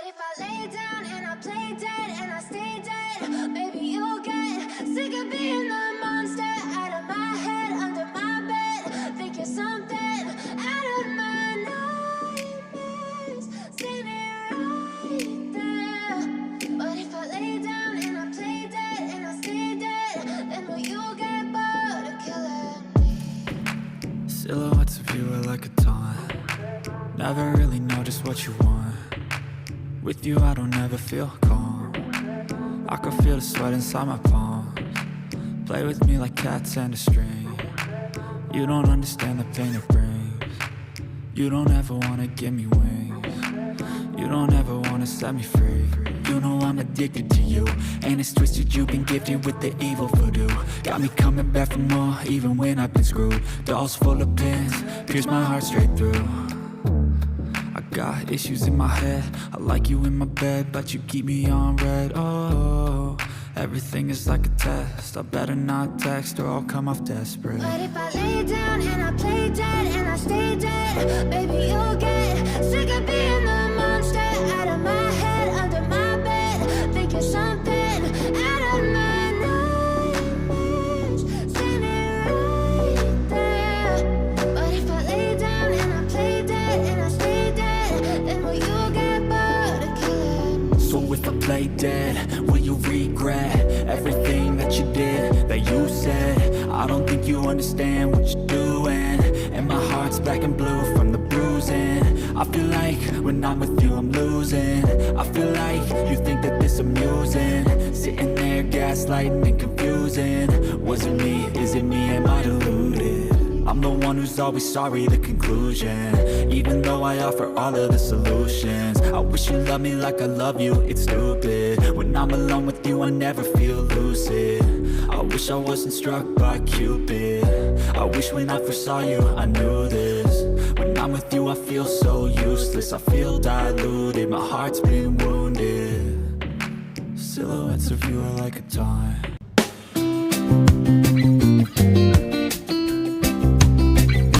But if I lay down and I play dead and I stay dead, maybe you'll get sick of being the monster out of my head, under my bed. Think you're something out of my nightmares, standing right there. But if I lay down and I play dead and I stay dead, then will you get bored of killing me? Silhouettes of you are like a taunt. Never really know just what you want. With you I don't ever feel calm. I can feel the sweat inside my palms. Play with me like cats and a string. You don't understand the pain it brings. You don't ever wanna give me wings. You don't ever wanna set me free. You know I'm addicted to you, and it's twisted, you've been gifted with the evil voodoo. Got me coming back for more, even when I've been screwed. Dolls full of pins, pierce my heart straight through. I got issues in my head, I like you in my bed, but you keep me on red. Oh, everything is like a test, I better not text or I'll come off desperate. But if I lay down and I play dead and I stay dead, baby you'll get sick of being the monster out of my head, under my bed. Think you're something out of my nightmares, standing right there. But if I lay down and I play dead and I stay dead, then will you get bored of killing me? So if I play dead, will you regret everything that you did, that you said? I don't think you understand what you're doing, and my heart's black and blue from the bruising. I feel like when I'm with you I'm losing. I feel like you think that this amusing, sitting there gaslighting and confusing. Was it me? Is it me? Am I deluded? I'm the one who's always sorry, the conclusion. Even though I offer all of the solutions, I wish you loved me like I love you, it's stupid. When I'm alone with you I never feel lucid. I wish I wasn't struck by Cupid. I wish when I first saw you I knew this. When I'm with you I feel so useless, I feel diluted, my heart's been wounded. Silhouettes of you are like a taunt.